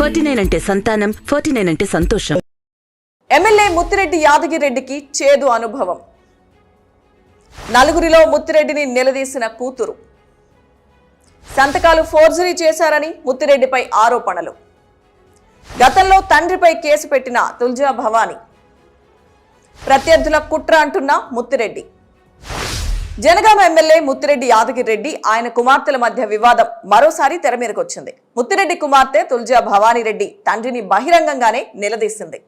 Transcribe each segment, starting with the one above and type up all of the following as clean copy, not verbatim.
49 అంటే సంతానం, 49 అంటే సంతోషం. ఎమ్మెల్యే ముత్తిరెడ్డి యాదగిరెడ్డికి చేదు అనుభవం. నలుగురిలో ముత్తిరెడ్డిని నిలదీసిన కూతురు. సంతకాలు ఫోర్జరీ చేశారని ముత్తిరెడ్డిపై ఆరోపణలు. గతంలో తండ్రిపై కేసు పెట్టిన తుల్జా భవానీ. ప్రత్యర్థుల కుట్ర అంటున్న ముత్తిరెడ్డి. జనగామ ఎమ్మెల్యే ముత్తిరెడ్డి యాదగిరెడ్డి ఆయన కుమార్తెల మధ్య వివాదం మరోసారి తెర మీదకొచ్చింది. ముత్తిరెడ్డి కుమార్తె తుల్జా భవానీ రెడ్డి తండ్రిని బహిరంగంగానే నిలదీసింది.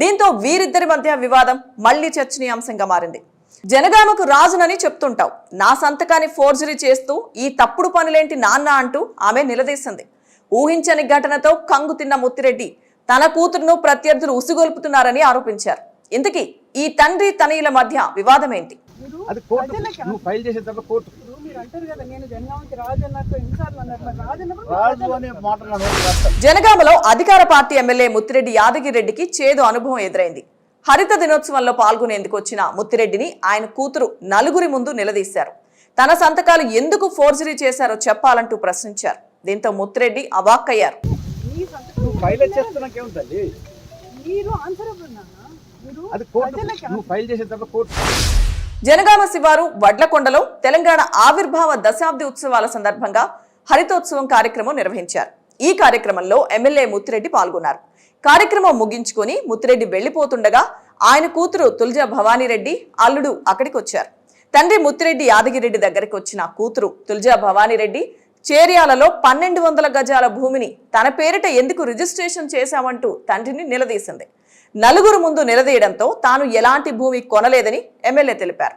దీంతో వీరిద్దరి మధ్య వివాదం మళ్లీ చర్చనీయాంశంగా మారింది. జనగామకు రాజునని చెప్తుంటావు, నా సంతకాన్ని ఫోర్జరీ చేస్తూ ఈ తప్పుడు పనులేంటి నాన్న అంటూ ఆమె నిలదీసింది. ఊహించని ఘటనతో కంగు తిన్న ముత్తిరెడ్డి తన కూతురును ప్రత్యర్థులు ఉసిగొల్పుతున్నారని ఆరోపించారు. ఇంతకీ ఈ తండ్రి తనయుల మధ్య వివాదం ఏంటి? జనగామలో అధికార పార్టీ ఎమ్మెల్యే ముత్తిరెడ్డి యాదగిరెడ్డికి చేదు అనుభవం ఎదురైంది. హరిత దినోత్సవంలో పాల్గొనేందుకు వచ్చిన ముత్తిరెడ్డిని ఆయన కూతురు నలుగురి ముందు నిలదీశారు. తన సంతకాలు ఎందుకు ఫోర్జరీ చేశారో చెప్పాలంటూ ప్రశ్నించారు. దీంతో ముత్తిరెడ్డి అవాక్కయ్యారు. జనగామ శివారు వడ్లకొండలో తెలంగాణ ఆవిర్భావ దశాబ్ది ఉత్సవాల సందర్భంగా హరితోత్సవం కార్యక్రమం నిర్వహించారు. ఈ కార్యక్రమంలో ఎమ్మెల్యే ముత్తిరెడ్డి పాల్గొన్నారు. కార్యక్రమం ముగించుకొని ముత్తిరెడ్డి వెళ్లిపోతుండగా ఆయన కూతురు తుల్జా భవానీ రెడ్డి, అల్లుడు అక్కడికి వచ్చారు. తండ్రి ముత్తిరెడ్డి యాదగిరెడ్డి దగ్గరికి వచ్చిన కూతురు తుల్జా భవానీ రెడ్డి చేర్యాలలో 1200 గజాల భూమిని తన పేరిట ఎందుకు రిజిస్ట్రేషన్ చేశామంటూ తండ్రిని నిలదీసింది. నలుగురు ముందు నిలదీయడంతో తాను ఎలాంటి భూమి కొనలేదని ఎమ్మెల్యే తెలిపారు.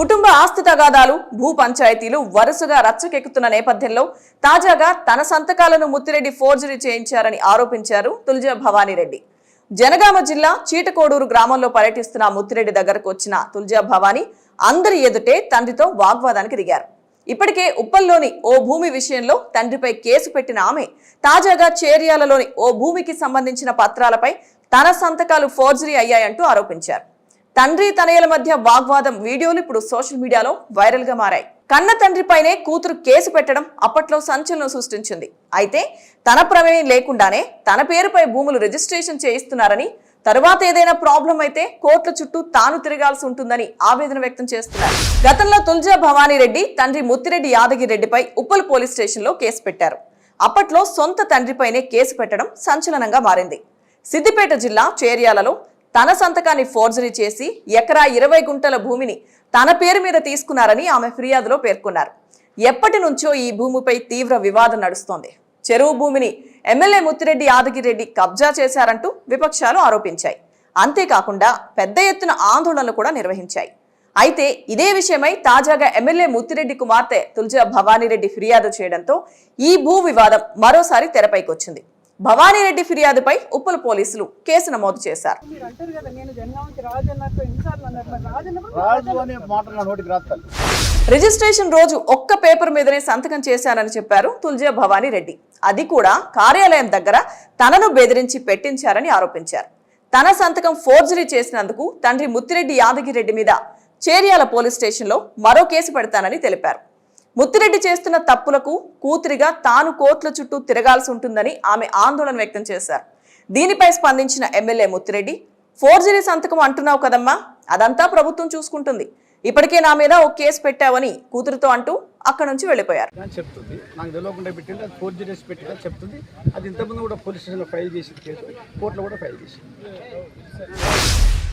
కుటుంబ ఆస్తి తగాదాలు, భూ పంచాయతీలు వరుసగా రచ్చకెక్కుతున్న నేపథ్యంలో తాజాగా తన సంతకాలను ముత్తిరెడ్డి ఫోర్జరీ చేయించారని ఆరోపించారు తుల్జా భవానీ రెడ్డి. జనగామ జిల్లా చీటకోడూరు గ్రామంలో పర్యటిస్తున్న ముత్తిరెడ్డి దగ్గరకు వచ్చిన తుల్జా భవానీ అందరి ఎదుటే తండ్రితో వాగ్వాదానికి దిగారు. ఇప్పటికే ఉప్పల్లోని ఓ భూమి విషయంలో తండ్రిపై కేసు పెట్టిన ఆమె తాజాగా చేర్యాలలోని ఓ భూమికి సంబంధించిన పత్రాలపై తన సంతకాలు ఫోర్జరీ అయ్యాయంటూ ఆరోపించారు. తండ్రి తనయుల మధ్య వాగ్వాదం వీడియోలు ఇప్పుడు సోషల్ మీడియాలో వైరల్ గా మారాయి. కన్న తండ్రిపైనే కూతురు కేసు పెట్టడం అప్పట్లో సంచలనం సృష్టించింది. అయితే తన ప్రమేయం లేకుండానే తన పేరుపై భూములు రిజిస్ట్రేషన్ చేయిస్తున్నారని, తరువాత ఏదైనా ప్రాబ్లం అయితే కోర్టుల చుట్టూ తాను తిరగాల్సి ఉంటుందని ఆవేదన వ్యక్తం చేస్తున్నారు. గతంలో తుల్జా భవానీ రెడ్డి తండ్రి ముత్తిరెడ్డి యాదగిరెడ్డిపై ఉప్పల్ పోలీస్ స్టేషన్ లో కేసు పెట్టారు. అప్పట్లో సొంత తండ్రిపైనే కేసు పెట్టడం సంచలనంగా మారింది. సిద్దిపేట జిల్లా చేర్యాలలో తన సంతకాన్ని ఫోర్జరీ చేసి ఎకరా 20 గుంటల భూమిని తన పేరు మీద తీసుకున్నారని ఆమె ఫిర్యాదులో పేర్కొన్నారు. ఎప్పటి నుంచో ఈ భూమిపై తీవ్ర వివాదం నడుస్తోంది. చెరువు భూమిని ఎమ్మెల్యే ముత్తిరెడ్డి యాదగిరెడ్డి కబ్జా చేశారంటూ విపక్షాలు ఆరోపించాయి. అంతేకాకుండా పెద్ద ఎత్తున ఆందోళనలు కూడా నిర్వహించాయి. అయితే ఇదే విషయమై తాజాగా ఎమ్మెల్యే ముత్తిరెడ్డి కుమార్తె తుల్జా భవానీ రెడ్డి ఫిర్యాదు చేయడంతో ఈ భూ వివాదం మరోసారి తెరపైకొచ్చింది. భవానీ రెడ్డి ఫిర్యాదుపై ఉప్పల్ పోలీసులు కేసు నమోదు చేశారు. రిజిస్ట్రేషన్ రోజు ఒక్క పేపర్ మీదనే సంతకం చేశానని చెప్పారు తుల్జా భవానీ రెడ్డి. అది కూడా కార్యాలయం దగ్గర తనను బెదిరించి పెట్టించారని ఆరోపించారు. తన సంతకం ఫోర్జరీ చేసినందుకు తండ్రి ముత్తిరెడ్డి యాదగిరెడ్డి మీద చేర్యాల పోలీస్ స్టేషన్లో మరో కేసు పెడతానని తెలిపారు. ముత్తిరెడ్డి చేస్తున్న తప్పులకు కూతురిగా తాను కోర్టుల చుట్టూ తిరగాల్సి ఉంటుందని ఆమె ఆందోళన వ్యక్తం చేశారు. దీనిపై స్పందించిన ఎమ్మెల్యే ముత్తిరెడ్డి, ఫోర్జరీ సంతకం అంటున్నావు కదమ్మా, అదంతా ప్రభుత్వం చూసుకుంటుంది. ఇప్పటికే నా మీద ఓ కేసు పెట్టావని కూతురుతో అంటూ అక్కడి నుంచి వెళ్లిపోయారు.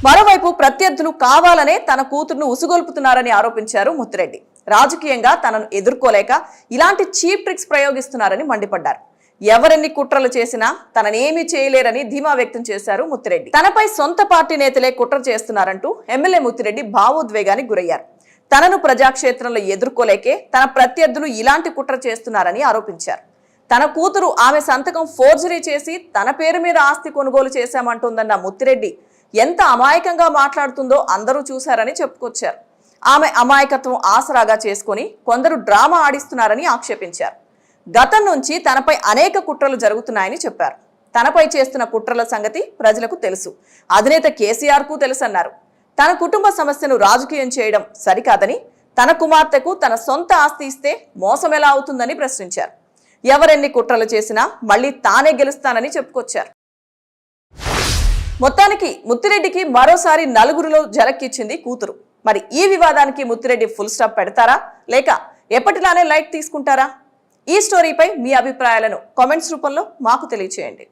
మరోవైపు ప్రత్యర్థులు కావాలనే తన కూతురును ఉసుగొల్పుతున్నారని ఆరోపించారు ముత్తిరెడ్డి. రాజకీయంగా తనను ఎదుర్కోలేక ఇలాంటి చీప్ ట్రిక్స్ ప్రయోగిస్తున్నారని మండిపడ్డారు. ఎవరెన్ని కుట్రలు చేసినా తననేమీ చేయలేరని ధీమా వ్యక్తం చేశారు ముత్తిరెడ్డి. తనపై సొంత పార్టీ నేతలే కుట్ర చేస్తున్నారంటూ ఎమ్మెల్యే ముత్తిరెడ్డి భావోద్వేగానికి గురయ్యారు. తనను ప్రజాక్షేత్రంలో ఎదుర్కోలేకే తన ప్రత్యర్థులు ఇలాంటి కుట్ర చేస్తున్నారని ఆరోపించారు. తన కూతురు ఆమె సంతకం ఫోర్జరీ చేసి తన పేరు మీద ఆస్తి కొనుగోలు చేశామంటుందన్న ముత్తిరెడ్డి ఎంత అమాయకంగా మాట్లాడుతుందో అందరూ చూశారని చెప్పుకొచ్చారు. ఆమె అమాయకత్వం ఆసరాగా చేసుకుని కొందరు డ్రామా ఆడిస్తున్నారని ఆక్షేపించారు. గతం నుంచి తనపై అనేక కుట్రలు జరుగుతున్నాయని చెప్పారు. తనపై చేస్తున్న కుట్రల సంగతి ప్రజలకు తెలుసు, అధినేత కేసీఆర్ కు తెలుసన్నారు. తన కుటుంబ సమస్యను రాజకీయం చేయడం సరికాదని, తన కుమార్తెకు తన సొంత ఆస్తి ఇస్తే మోసం ఎలా అవుతుందని ప్రశ్నించారు. ఎవరెన్ని కుట్రలు చేసినా మళ్లీ తానే గెలుస్తానని చెప్పుకొచ్చారు. మొత్తానికి ముత్తిరెడ్డికి మరోసారి నలుగురిలో జలక్కిచ్చింది కూతురు. మరి ఈ వివాదానికి ముత్తిరెడ్డి ఫుల్ స్టాప్ పెడతారా లేక ఎప్పటిలానే లైట్ తీసుకుంటారా? ఈ స్టోరీపై మీ అభిప్రాయాలను కామెంట్స్ రూపంలో మాకు తెలియచేయండి.